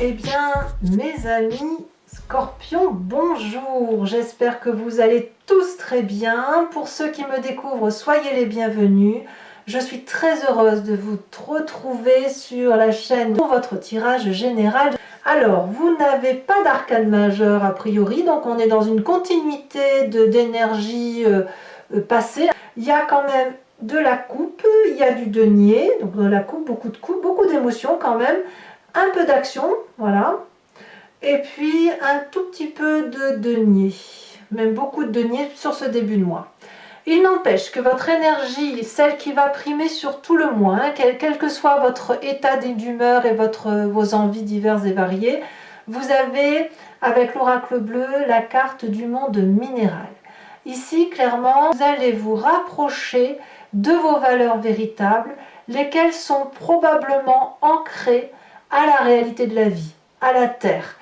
Eh bien, mes amis Scorpions, bonjour. J'espère que vous allez tous très bien. Pour ceux qui me découvrent, soyez les bienvenus. Je suis très heureuse de vous retrouver sur la chaîne pour votre tirage général. Alors, vous n'avez pas d'arcane majeur a priori, donc on est dans une continuité d'énergie passée. Il y a quand même de la coupe, il y a du denier, donc dans la coupe, beaucoup d'émotions quand même, un peu d'action, voilà, et puis un tout petit peu de denier, même beaucoup de denier sur ce début de mois. Il n'empêche que votre énergie, celle qui va primer sur tout le mois, hein, quel que soit votre état d'humeur et vos envies diverses et variées, vous avez, avec l'oracle bleu, la carte du monde minéral. Ici, clairement, vous allez vous rapprocher de vos valeurs véritables, lesquelles sont probablement ancrées à la réalité de la vie, à la terre,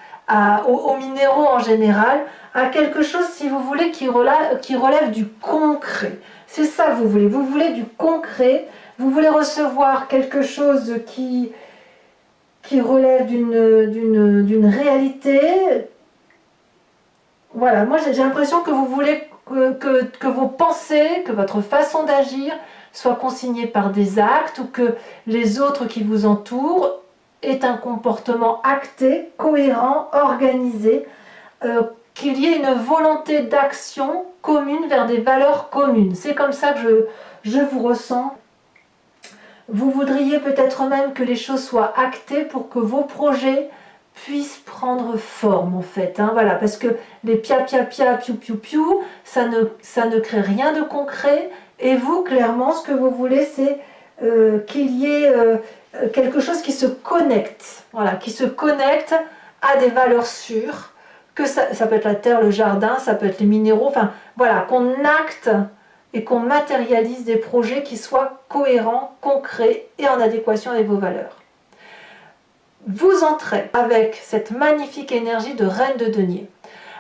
aux minéraux en général, à quelque chose, si vous voulez, qui relève du concret. C'est ça que vous voulez du concret, vous voulez recevoir quelque chose qui relève d'une réalité. Voilà, moi j'ai l'impression que vous voulez que vos pensées, que votre façon d'agir soit consignée par des actes, ou que les autres qui vous entourent aient un comportement acté, cohérent, organisé, qu'il y ait une volonté d'action commune vers des valeurs communes. C'est comme ça que je vous ressens. Vous voudriez peut-être même que les choses soient actées pour que vos projets puissent prendre forme, en fait. Hein, voilà, parce que les pia, piou, piou, piou, ça ne crée rien de concret. Et vous, clairement, ce que vous voulez, c'est qu'il y ait quelque chose qui se connecte. Voilà, qui se connecte à des valeurs sûres. Que ça peut être la terre, le jardin, ça peut être les minéraux, enfin voilà, qu'on acte et qu'on matérialise des projets qui soient cohérents, concrets et en adéquation avec vos valeurs. Vous entrez avec cette magnifique énergie de reine de denier.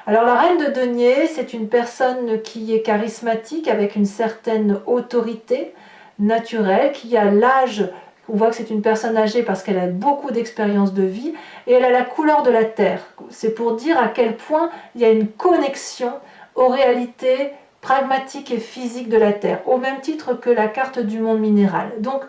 Alors la reine de denier, c'est une personne qui est charismatique, avec une certaine autorité naturelle, qui a l'âge. On voit que c'est une personne âgée parce qu'elle a beaucoup d'expérience de vie et elle a la couleur de la terre. C'est pour dire à quel point il y a une connexion aux réalités pragmatiques et physiques de la terre, au même titre que la carte du monde minéral. Donc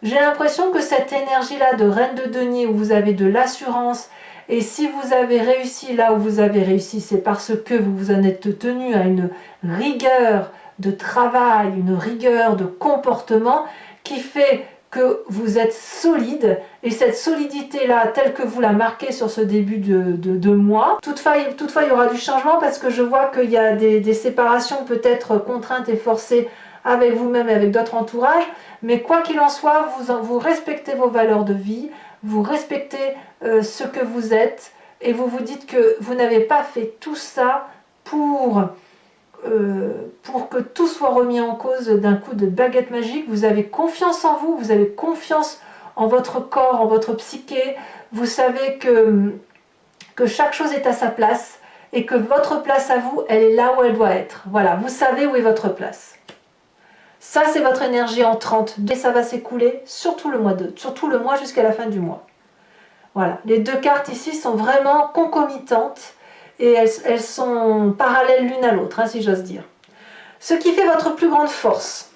j'ai l'impression que cette énergie-là de reine de denier, où vous avez de l'assurance, et si vous avez réussi là où vous avez réussi, c'est parce que vous vous en êtes tenu à une rigueur de travail, une rigueur de comportement qui fait que vous êtes solide, et cette solidité-là, telle que vous la marquez sur ce début de mois, toutefois il y aura du changement parce que je vois qu'il y a des séparations peut-être contraintes et forcées avec vous-même et avec d'autres entourages, mais quoi qu'il en soit, vous respectez vos valeurs de vie, vous respectez ce que vous êtes, et vous vous dites que vous n'avez pas fait tout ça pour que tout soit remis en cause d'un coup de baguette magique. Vous avez confiance en vous, vous avez confiance en votre corps, en votre psyché, vous savez que chaque chose est à sa place, et que votre place à vous, elle est là où elle doit être. Voilà, vous savez où est votre place. Ça, c'est votre énergie entrante, et ça va s'écouler sur tout le mois jusqu'à la fin du mois. Voilà, les deux cartes ici sont vraiment concomitantes, et elles sont parallèles l'une à l'autre, hein, si j'ose dire. Ce qui fait votre plus grande force,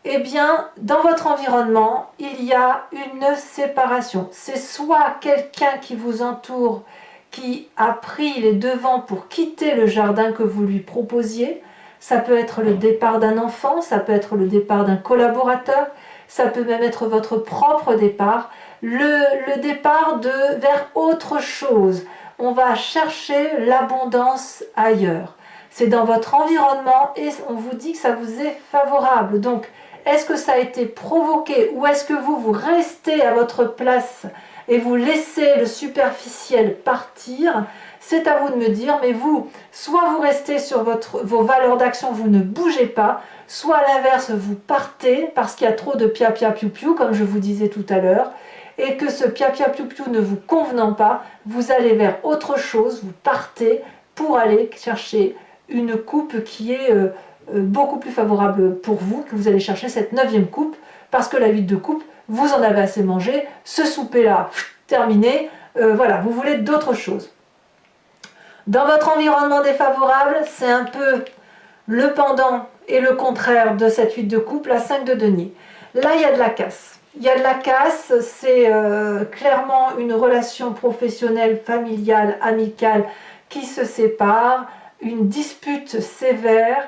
eh bien, dans votre environnement, il y a une séparation. C'est soit quelqu'un qui vous entoure, qui a pris les devants pour quitter le jardin que vous lui proposiez. Ça peut être le départ d'un enfant, ça peut être le départ d'un collaborateur, ça peut même être votre propre départ, le départ vers autre chose. On va chercher l'abondance ailleurs. C'est dans votre environnement et on vous dit que ça vous est favorable. Donc, est-ce que ça a été provoqué, ou est-ce que vous restez à votre place et vous laissez le superficiel partir? C'est à vous de me dire, mais vous, soit vous restez sur vos valeurs d'action, vous ne bougez pas, soit à l'inverse, vous partez parce qu'il y a trop de pia pia piou piou, comme je vous disais tout à l'heure, et que ce pia pia piou piou ne vous convenant pas, vous allez vers autre chose, vous partez pour aller chercher une coupe qui est beaucoup plus favorable pour vous, que vous allez chercher cette 9e coupe, parce que la 8 de coupe, vous en avez assez mangé, ce souper-là, terminé, Voilà, vous voulez d'autres choses. Dans votre environnement défavorable, c'est un peu le pendant et le contraire de cette 8 de coupe, la 5 de denier. Là, il y a de la casse. Il y a de la casse, c'est clairement une relation professionnelle, familiale, amicale qui se sépare, une dispute sévère,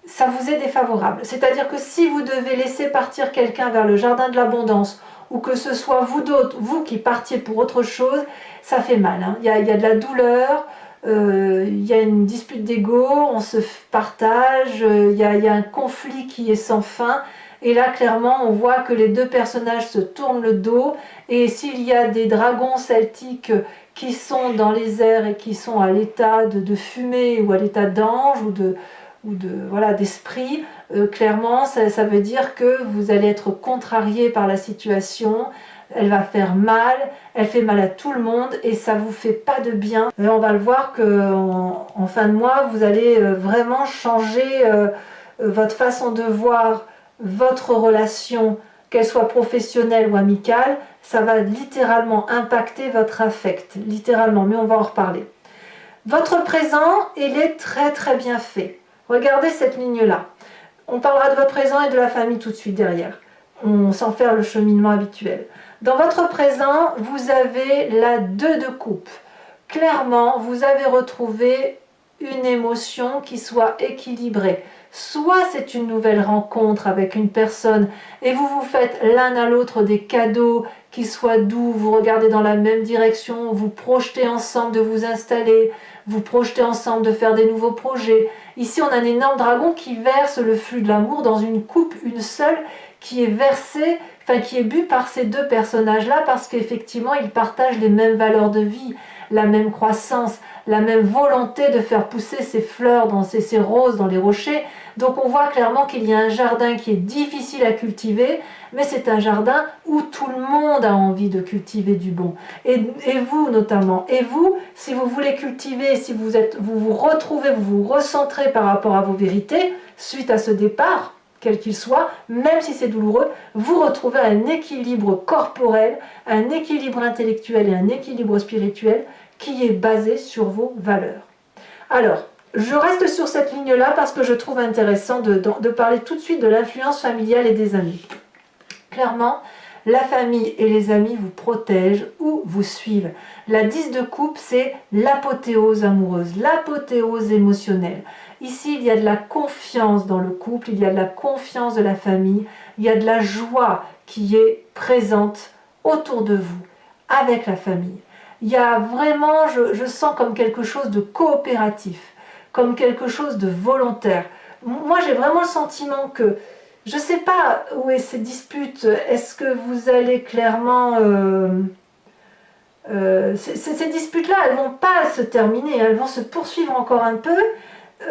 ça vous est défavorable. C'est-à-dire que si vous devez laisser partir quelqu'un vers le jardin de l'abondance, ou que ce soit vous qui partiez pour autre chose, ça fait mal. Hein. Il y a de la douleur, il y a une dispute d'ego, on se partage, il y a un conflit qui est sans fin. Et là, clairement, on voit que les deux personnages se tournent le dos. Et s'il y a des dragons celtiques qui sont dans les airs et qui sont à l'état de fumée ou à l'état d'ange voilà, d'esprit, clairement, ça veut dire que vous allez être contrarié par la situation. Elle va faire mal, elle fait mal à tout le monde et ça vous fait pas de bien. Et on va le voir qu'en fin de mois, vous allez vraiment changer votre façon de voir votre relation, qu'elle soit professionnelle ou amicale. Ça va littéralement impacter votre affect, littéralement, mais on va en reparler. Votre présent, il est très très bien fait. Regardez cette ligne-là. On parlera de votre présent et de la famille tout de suite derrière. On s'en fait le cheminement habituel. Dans votre présent, vous avez la 2 de coupe. Clairement, vous avez retrouvé une émotion qui soit équilibrée. Soit c'est une nouvelle rencontre avec une personne et vous vous faites l'un à l'autre des cadeaux qui soient doux, vous regardez dans la même direction, vous projetez ensemble de vous installer, vous projetez ensemble de faire des nouveaux projets. Ici, on a un énorme dragon qui verse le flux de l'amour dans une coupe, une seule, qui est versée, qui est bu par ces deux personnages-là parce qu'effectivement, ils partagent les mêmes valeurs de vie, la même croissance, la même volonté de faire pousser ces fleurs, ces roses dans les rochers. Donc on voit clairement qu'il y a un jardin qui est difficile à cultiver, mais c'est un jardin où tout le monde a envie de cultiver du bon. Et vous notamment. Et vous, si vous voulez cultiver, si vous vous retrouvez, vous vous recentrez par rapport à vos vérités, suite à ce départ, quel qu'il soit, même si c'est douloureux, vous retrouvez un équilibre corporel, un équilibre intellectuel et un équilibre spirituel qui est basé sur vos valeurs. Alors, je reste sur cette ligne-là parce que je trouve intéressant de parler tout de suite de l'influence familiale et des amis. Clairement, la famille et les amis vous protègent ou vous suivent. La 10 de coupe, c'est l'apothéose amoureuse, l'apothéose émotionnelle. Ici, il y a de la confiance dans le couple, il y a de la confiance de la famille, il y a de la joie qui est présente autour de vous, avec la famille. Il y a vraiment, je sens comme quelque chose de coopératif, comme quelque chose de volontaire. Moi, j'ai vraiment le sentiment que, je ne sais pas où est ces disputes, est-ce que vous allez clairement... ces disputes-là, elles ne vont pas se terminer, elles vont se poursuivre encore un peu.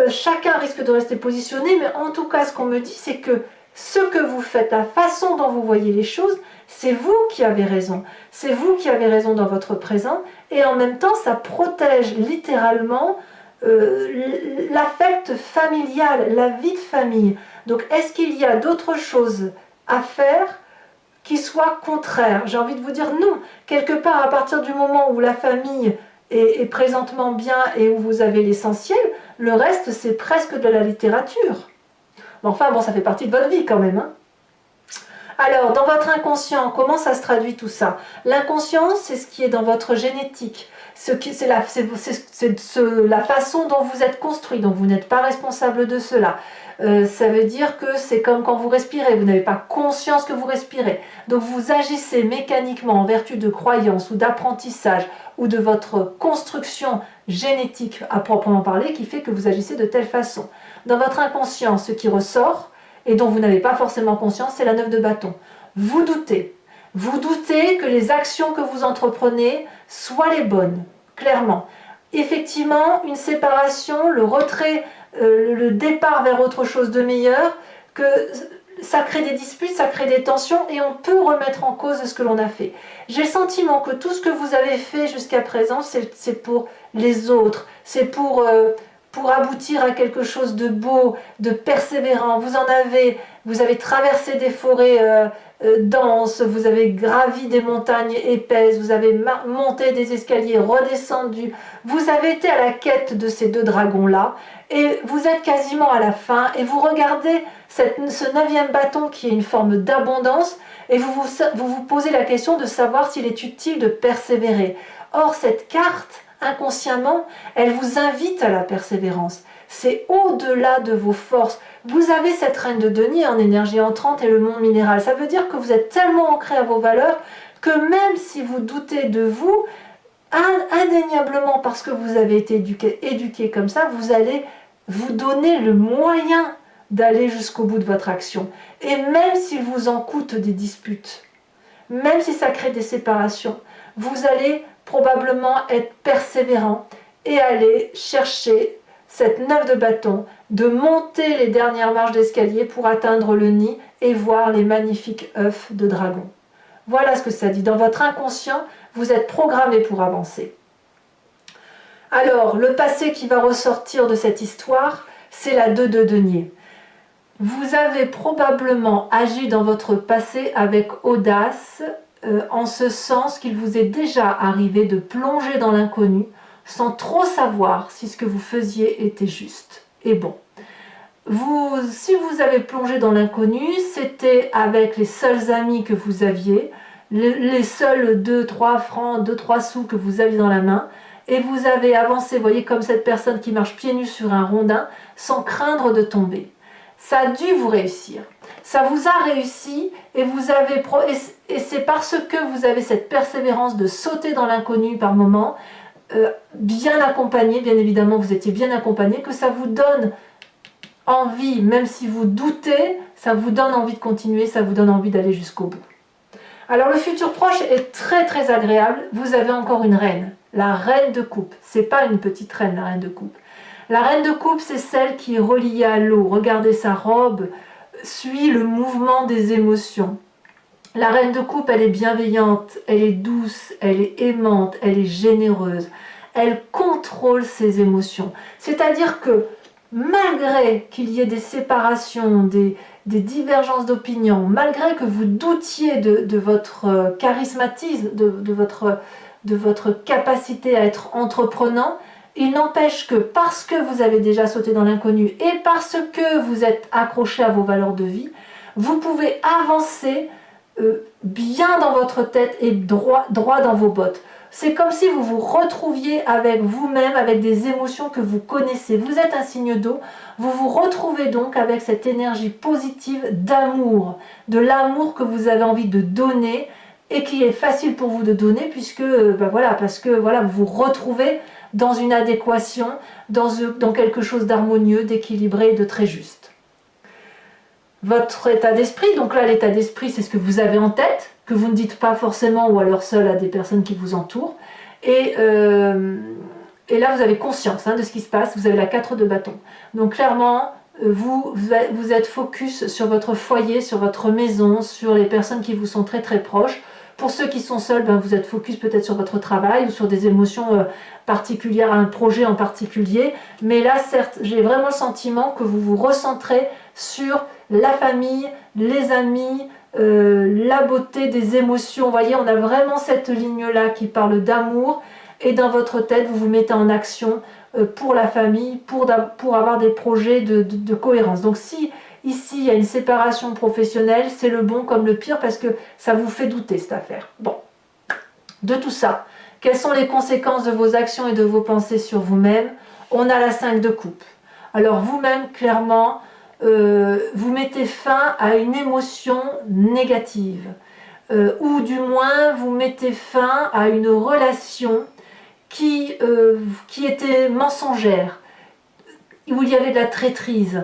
Chacun risque de rester positionné, mais en tout cas, ce qu'on me dit, c'est que ce que vous faites, la façon dont vous voyez les choses, c'est vous qui avez raison. C'est vous qui avez raison dans votre présent, et en même temps, ça protège littéralement l'affect familial, la vie de famille. Donc, est-ce qu'il y a d'autres choses à faire qui soient contraires? J'ai envie de vous dire non. Quelque part, à partir du moment où la famille est présentement bien et où vous avez l'essentiel, le reste, c'est presque de la littérature. Enfin, bon, ça fait partie de votre vie quand même. Hein. Alors, dans votre inconscient, comment ça se traduit tout ça? L'inconscient, c'est ce qui est dans votre génétique. C'est la façon dont vous êtes construit, donc vous n'êtes pas responsable de cela. Ça veut dire que c'est comme quand vous respirez, vous n'avez pas conscience que vous respirez. Donc vous agissez mécaniquement en vertu de croyances ou d'apprentissage ou de votre construction génétique à proprement parler qui fait que vous agissez de telle façon. Dans votre inconscient, ce qui ressort et dont vous n'avez pas forcément conscience, c'est la 9 de bâton. Vous doutez. Vous doutez que les actions que vous entreprenez soient les bonnes, clairement. Effectivement, une séparation, le retrait, le départ vers autre chose de meilleur, que ça crée des disputes, ça crée des tensions et on peut remettre en cause ce que l'on a fait. J'ai le sentiment que tout ce que vous avez fait jusqu'à présent, c'est pour les autres, c'est pour pour aboutir à quelque chose de beau, de persévérant. Vous avez traversé des forêts denses, vous avez gravi des montagnes épaisses, vous avez monté des escaliers, redescendu. Vous avez été à la quête de ces deux dragons-là et vous êtes quasiment à la fin et vous regardez ce 9e bâton qui est une forme d'abondance et vous vous posez la question de savoir s'il est utile de persévérer. Or, cette carte, inconsciemment, elle vous invite à la persévérance. C'est au-delà de vos forces. Vous avez cette reine de denier en énergie entrante et le monde minéral. Ça veut dire que vous êtes tellement ancré à vos valeurs que même si vous doutez de vous, indéniablement parce que vous avez été éduqué comme ça, vous allez vous donner le moyen d'aller jusqu'au bout de votre action. Et même s'il vous en coûte des disputes, même si ça crée des séparations, vous allez probablement être persévérant et aller chercher cette 9 de bâton, de monter les dernières marches d'escalier pour atteindre le nid et voir les magnifiques œufs de dragon. Voilà ce que ça dit. Dans votre inconscient, vous êtes programmé pour avancer. Alors, le passé qui va ressortir de cette histoire, c'est la 2 de denier. Vous avez probablement agi dans votre passé avec audace, en ce sens qu'il vous est déjà arrivé de plonger dans l'inconnu sans trop savoir si ce que vous faisiez était juste et bon. Si vous avez plongé dans l'inconnu, c'était avec les seuls amis que vous aviez, les seuls 2-3 francs, 2-3 sous que vous aviez dans la main, et vous avez avancé, voyez, comme cette personne qui marche pieds nus sur un rondin, sans craindre de tomber. Ça a dû vous réussir. Ça vous a réussi et c'est parce que vous avez cette persévérance de sauter dans l'inconnu par moment, bien accompagné, bien évidemment vous étiez bien accompagné, que ça vous donne envie, même si vous doutez, ça vous donne envie de continuer, ça vous donne envie d'aller jusqu'au bout. Alors le futur proche est très très agréable. Vous avez encore une reine, la reine de coupe. C'est pas une petite reine, la reine de coupe. La reine de coupe, c'est celle qui est reliée à l'eau. Regardez sa robe, suit le mouvement des émotions. La reine de coupe, elle est bienveillante, elle est douce, elle est aimante, elle est généreuse. Elle contrôle ses émotions. C'est-à-dire que malgré qu'il y ait des séparations, des divergences d'opinion, malgré que vous doutiez de votre charismatisme, de votre capacité à être entreprenant, il n'empêche que parce que vous avez déjà sauté dans l'inconnu et parce que vous êtes accroché à vos valeurs de vie, vous pouvez avancer bien dans votre tête et droit dans vos bottes. C'est comme si vous vous retrouviez avec vous-même, avec des émotions que vous connaissez. Vous êtes un signe d'eau, vous vous retrouvez donc avec cette énergie positive d'amour, de l'amour que vous avez envie de donner et qui est facile pour vous de donner puisque, parce que vous vous retrouvez dans une adéquation, dans quelque chose d'harmonieux, d'équilibré et de très juste. Votre état d'esprit, donc là l'état d'esprit c'est ce que vous avez en tête, que vous ne dites pas forcément ou alors seul à des personnes qui vous entourent. Et là vous avez conscience de ce qui se passe, vous avez la 4 de bâton. Donc clairement, vous êtes focus sur votre foyer, sur votre maison, sur les personnes qui vous sont très très proches. Pour ceux qui sont seuls, vous êtes focus peut-être sur votre travail ou sur des émotions particulières, un projet en particulier. Mais là, certes, j'ai vraiment le sentiment que vous vous recentrez sur la famille, les amis, la beauté des émotions. Vous voyez, on a vraiment cette ligne-là qui parle d'amour. Et dans votre tête, vous vous mettez en action pour la famille, pour avoir des projets de cohérence. Donc si ici, il y a une séparation professionnelle, c'est le bon comme le pire parce que ça vous fait douter cette affaire. Bon, de tout ça, quelles sont les conséquences de vos actions et de vos pensées sur vous-même? On a la 5 de coupe. Alors vous-même, clairement, vous mettez fin à une émotion négative. Ou du moins, vous mettez fin à une relation qui était mensongère, où il y avait de la traîtrise.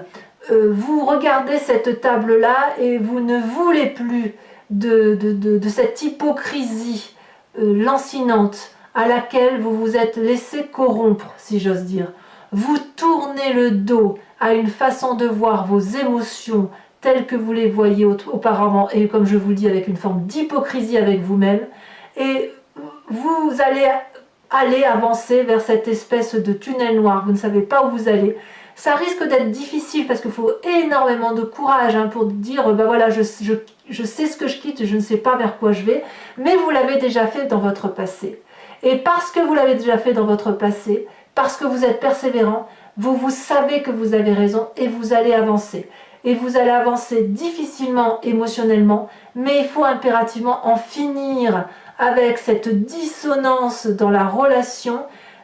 Vous regardez cette table-là et vous ne voulez plus de cette hypocrisie lancinante à laquelle vous vous êtes laissé corrompre, si j'ose dire. Vous tournez le dos à une façon de voir vos émotions telles que vous les voyiez auparavant et comme je vous le dis avec une forme d'hypocrisie avec vous-même et vous allez aller avancer vers cette espèce de tunnel noir. Vous ne savez pas où vous allez. Ça risque d'être difficile parce qu'il faut énormément de courage hein, pour dire ben voilà, je sais ce que je quitte, je ne sais pas vers quoi je vais, mais vous l'avez déjà fait dans votre passé. Et parce que vous l'avez déjà fait dans votre passé, parce que vous êtes persévérant, vous savez que vous avez raison et vous allez avancer. Et vous allez avancer difficilement émotionnellement, mais il faut impérativement en finir avec cette dissonance dans la relation,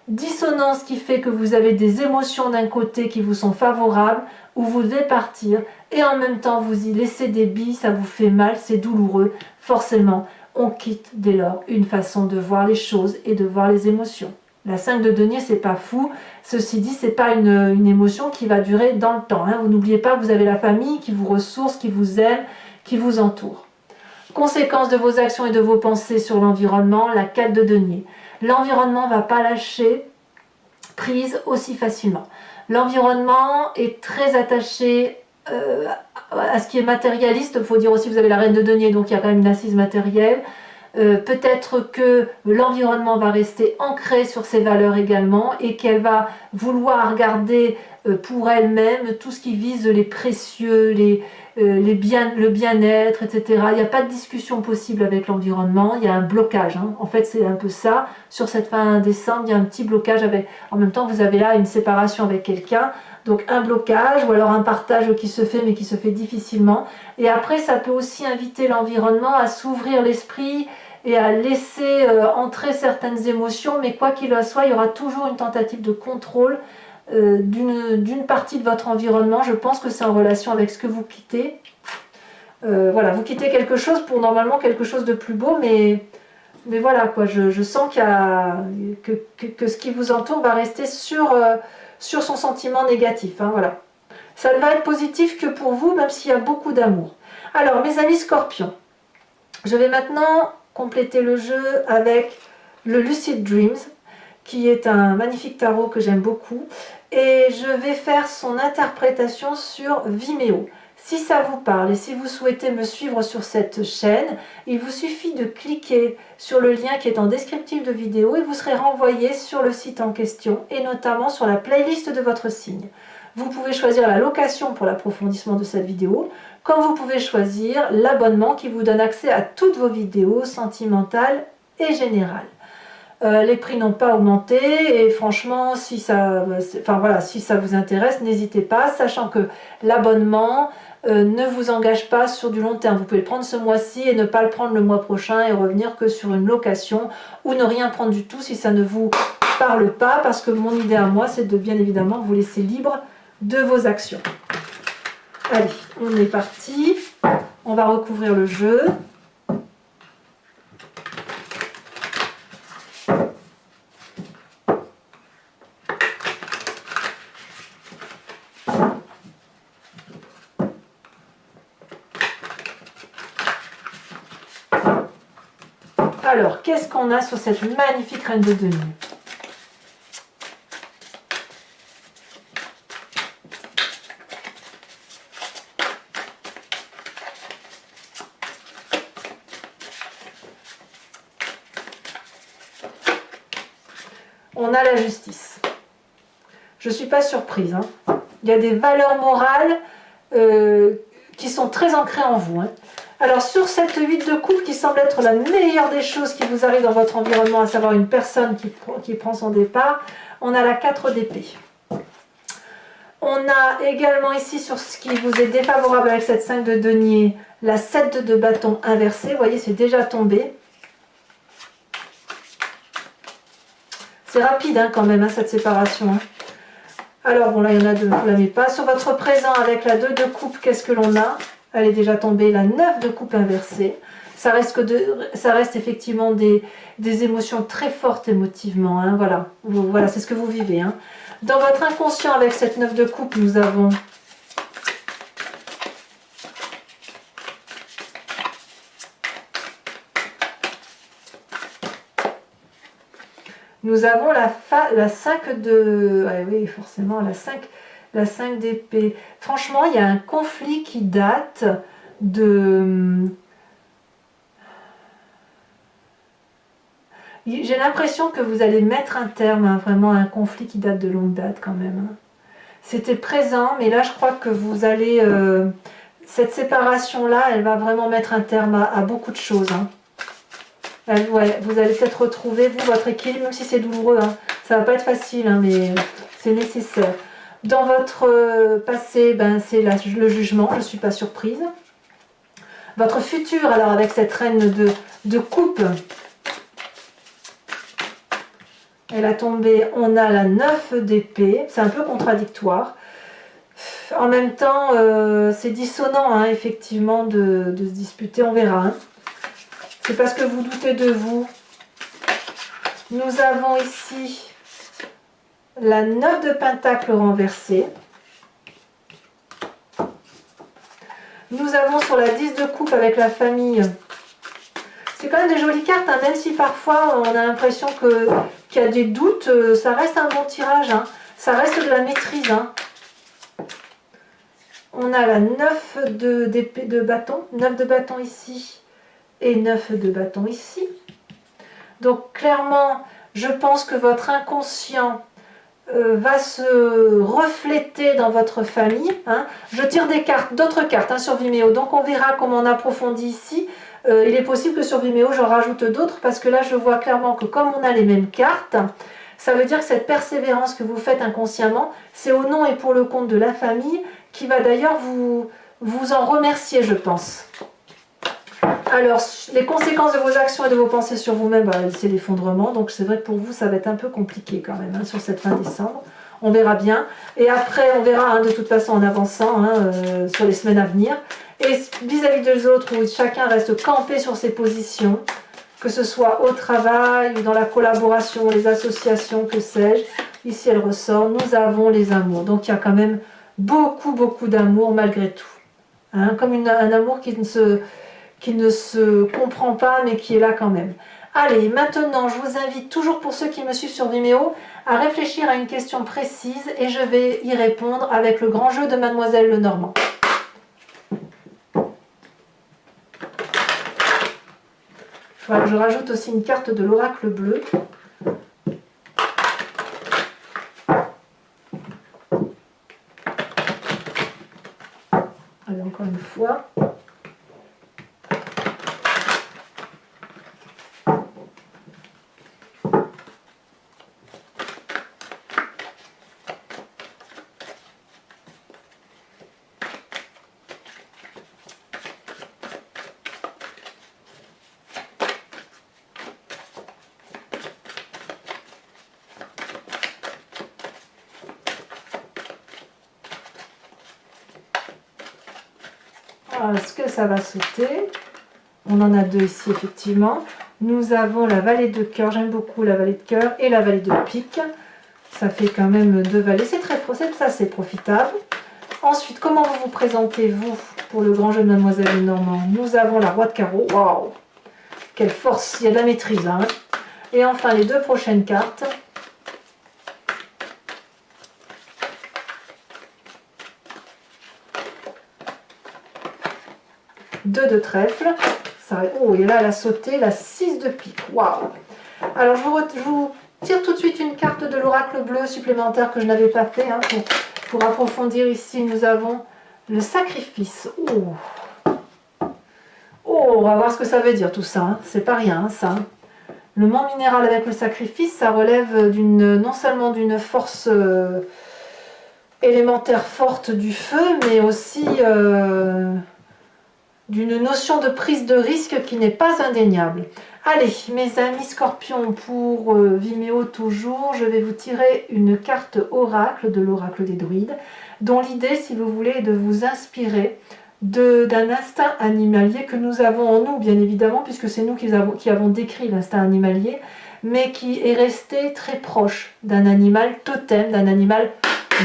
dissonance qui fait que vous avez des émotions d'un côté qui vous sont favorables, où vous devez partir, et en même temps vous y laissez des billes, ça vous fait mal, c'est douloureux, forcément, on quitte dès lors une façon de voir les choses et de voir les émotions. La 5 de denier, c'est pas fou. Ceci dit, c'est pas une émotion qui va durer dans le temps. Hein. Vous n'oubliez pas que vous avez la famille qui vous ressource, qui vous aime, qui vous entoure. Conséquence de vos actions et de vos pensées sur l'environnement, la 4 de denier. L'environnement ne va pas lâcher prise aussi facilement. L'environnement est très attaché à ce qui est matérialiste. Il faut dire aussi que vous avez la reine de denier, donc il y a quand même une assise matérielle. Peut-être que l'environnement va rester ancré sur ses valeurs également et qu'elle va vouloir garder pour elle-même tout ce qui vise les précieux, le bien-être, etc. Il n'y a pas de discussion possible avec l'environnement, il y a un blocage. Hein. En fait, c'est un peu ça. Sur cette fin décembre, il y a un petit blocage avec. En même temps, vous avez là une séparation avec quelqu'un. Donc un blocage ou alors un partage qui se fait mais qui se fait difficilement. Et après, ça peut aussi inviter l'environnement à s'ouvrir l'esprit et à laisser entrer certaines émotions. Mais quoi qu'il en soit, il y aura toujours une tentative de contrôle d'une partie de votre environnement. Je pense que c'est en relation avec ce que vous quittez. Voilà, vous quittez quelque chose pour normalement quelque chose de plus beau, mais voilà, quoi, je sens que ce qui vous entoure va rester sur son sentiment négatif. Hein, voilà. Ça ne va être positif que pour vous, même s'il y a beaucoup d'amour. Alors, mes amis scorpions, je vais maintenant compléter le jeu avec le Lucid Dreams, qui est un magnifique tarot que j'aime beaucoup. Et je vais faire son interprétation sur Vimeo. Si ça vous parle et si vous souhaitez me suivre sur cette chaîne, il vous suffit de cliquer sur le lien qui est en descriptif de vidéo et vous serez renvoyé sur le site en question et notamment sur la playlist de votre signe. Vous pouvez choisir la location pour l'approfondissement de cette vidéo, comme vous pouvez choisir l'abonnement qui vous donne accès à toutes vos vidéos sentimentales et générales. Les prix n'ont pas augmenté et franchement, si ça vous intéresse, n'hésitez pas, sachant que l'abonnement ne vous engage pas sur du long terme. Vous pouvez le prendre ce mois-ci et ne pas le prendre le mois prochain et revenir que sur une location ou ne rien prendre du tout si ça ne vous parle pas, parce que mon idée à moi, c'est de bien évidemment vous laisser libre de vos actions. Allez, on est parti. On va recouvrir le jeu. Alors, qu'est-ce qu'on a sur cette magnifique reine de denier? On a la justice. Je ne suis pas surprise. Hein. Il y a des valeurs morales qui sont très ancrées en vous. Hein. Alors sur cette 8 de coupe qui semble être la meilleure des choses qui vous arrive dans votre environnement, à savoir une personne qui prend son départ, on a la 4 d'épée. On a également ici sur ce qui vous est défavorable avec cette 5 de denier, la 7 de bâton inversée. Vous voyez, c'est déjà tombé. C'est rapide hein, quand même, hein, cette séparation. Hein. Alors, bon là, il y en a deux, je ne vous la mets pas. Sur votre présent avec la 2 de coupe, qu'est-ce que l'on a? Elle est déjà tombée, la 9 de coupe inversée. Ça reste effectivement des émotions très fortes émotivement. Hein, voilà, voilà c'est ce que vous vivez. Hein. Dans votre inconscient avec cette 9 de coupe, nous avons la 5 de... Ouais, oui, forcément, la 5 d'épée. Franchement, il y a un conflit qui date de... J'ai l'impression que vous allez mettre un terme à vraiment un conflit qui date de longue date quand même. Hein. C'était présent, mais là je crois que vous allez... cette séparation-là, elle va vraiment mettre un terme à beaucoup de choses. Hein. Ouais, vous allez peut-être retrouver, vous, votre équilibre, même si c'est douloureux. Hein. Ça va pas être facile, hein, mais c'est nécessaire. Dans votre passé, ben, c'est le jugement, je ne suis pas surprise. Votre futur, alors avec cette reine de coupe, elle a tombé, on a la 9 d'épée, c'est un peu contradictoire. En même temps, c'est dissonant, hein, effectivement, de se disputer, on verra. Hein. C'est parce que vous doutez de vous. Nous avons ici la 9 de Pentacle renversée. Nous avons sur la 10 de coupe avec la famille. C'est quand même des jolies cartes, hein, même si parfois on a l'impression qu'il y a des doutes, ça reste un bon tirage. Hein. Ça reste de la maîtrise. Hein. On a la 9 de bâton, 9 de bâton ici et 9 de bâton ici. Donc clairement, je pense que votre inconscient va se refléter dans votre famille. Hein. Je tire des cartes, d'autres cartes hein, sur Vimeo, donc on verra comment on approfondit ici. Il est possible que sur Vimeo, j'en rajoute d'autres, parce que là, je vois clairement que comme on a les mêmes cartes, ça veut dire que cette persévérance que vous faites inconsciemment, c'est au nom et pour le compte de la famille, qui va d'ailleurs vous en remercier, je pense. Alors, les conséquences de vos actions et de vos pensées sur vous-même, bah, c'est l'effondrement. Donc, c'est vrai que pour vous, ça va être un peu compliqué quand même, hein, sur cette fin décembre. On verra bien. Et après, on verra hein, de toute façon en avançant hein, sur les semaines à venir. Et vis-à-vis des autres, où chacun reste campé sur ses positions, que ce soit au travail ou dans la collaboration, les associations, que sais-je. Ici, elle ressort. Nous avons les amours. Donc, il y a quand même beaucoup, beaucoup d'amour malgré tout. Hein, comme un amour qui ne se comprend pas, mais qui est là quand même. Allez, maintenant, je vous invite, toujours pour ceux qui me suivent sur Vimeo, à réfléchir à une question précise et je vais y répondre avec le grand jeu de Mademoiselle Lenormand. Il faudra que je rajoute aussi une carte de l'oracle bleu. Allez, encore une fois. Est-ce que ça va sauter? On en a deux ici, effectivement. Nous avons la vallée de cœur. J'aime beaucoup la vallée de cœur et la vallée de pique. Ça fait quand même deux vallées. Ça, c'est profitable. Ensuite, comment vous vous présentez, vous, pour le grand jeu de Mademoiselle Lenormand? Nous avons la roi de carreau. Waouh! Quelle force! Il y a de la maîtrise. Hein. Et enfin, les deux prochaines cartes. 2 de trèfle. Oh, et là, elle a sauté la 6 de pique. Waouh! Alors, je vous tire tout de suite une carte de l'oracle bleu supplémentaire que je n'avais pas fait. Hein, pour approfondir ici, nous avons le sacrifice. Oh, on va voir ce que ça veut dire tout ça. Hein. C'est pas rien, hein, ça. Le mont minéral avec le sacrifice, ça relève non seulement d'une force élémentaire forte du feu, mais aussi... d'une notion de prise de risque qui n'est pas indéniable. Allez, mes amis scorpions, pour Vimeo toujours, je vais vous tirer une carte oracle de l'oracle des druides, dont l'idée, si vous voulez, est de vous inspirer d'un instinct animalier que nous avons en nous, bien évidemment, puisque c'est nous qui avons décrit l'instinct animalier, mais qui est resté très proche d'un animal totem, d'un animal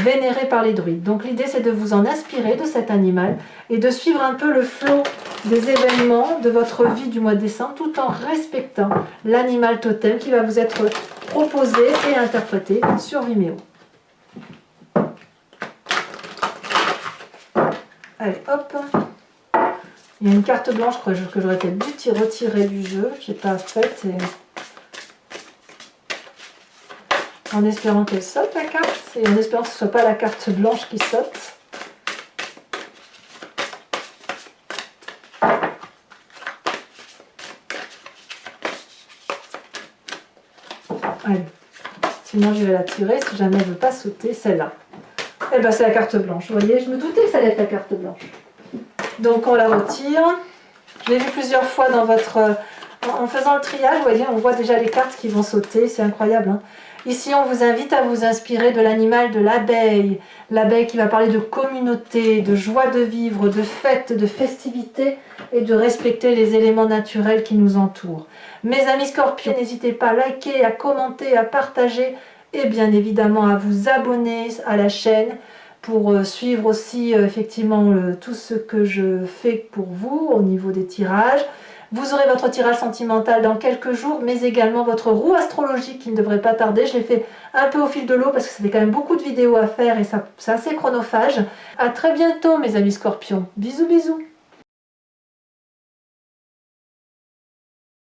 vénéré par les druides. Donc l'idée, c'est de vous en inspirer de cet animal et de suivre un peu le flot des événements de votre vie du mois de décembre, tout en respectant l'animal totem qui va vous être proposé et interprété sur Vimeo. Allez, hop. Il y a une carte blanche que j'aurais peut-être dû retirer du jeu. Je n'ai pas fait. en espérant qu'elle saute la carte et en espérant que ce ne soit pas la carte blanche qui saute. Allez. Sinon je vais la tirer si jamais elle ne veut pas sauter, celle-là. Et bien c'est la carte blanche, vous voyez, je me doutais que ça allait être la carte blanche. Donc on la retire. Je l'ai vu plusieurs fois dans votre... En faisant le triage, vous voyez, on voit déjà les cartes qui vont sauter, c'est incroyable. Hein. Ici, on vous invite à vous inspirer de l'animal de l'abeille. L'abeille qui va parler de communauté, de joie de vivre, de fête, de festivité et de respecter les éléments naturels qui nous entourent. Mes amis scorpions, n'hésitez pas à liker, à commenter, à partager et bien évidemment à vous abonner à la chaîne pour suivre aussi effectivement tout ce que je fais pour vous au niveau des tirages. Vous aurez votre tirage sentimental dans quelques jours, mais également votre roue astrologique qui ne devrait pas tarder. Je l'ai fait un peu au fil de l'eau parce que ça fait quand même beaucoup de vidéos à faire et c'est assez chronophage. À très bientôt mes amis scorpions. Bisous bisous.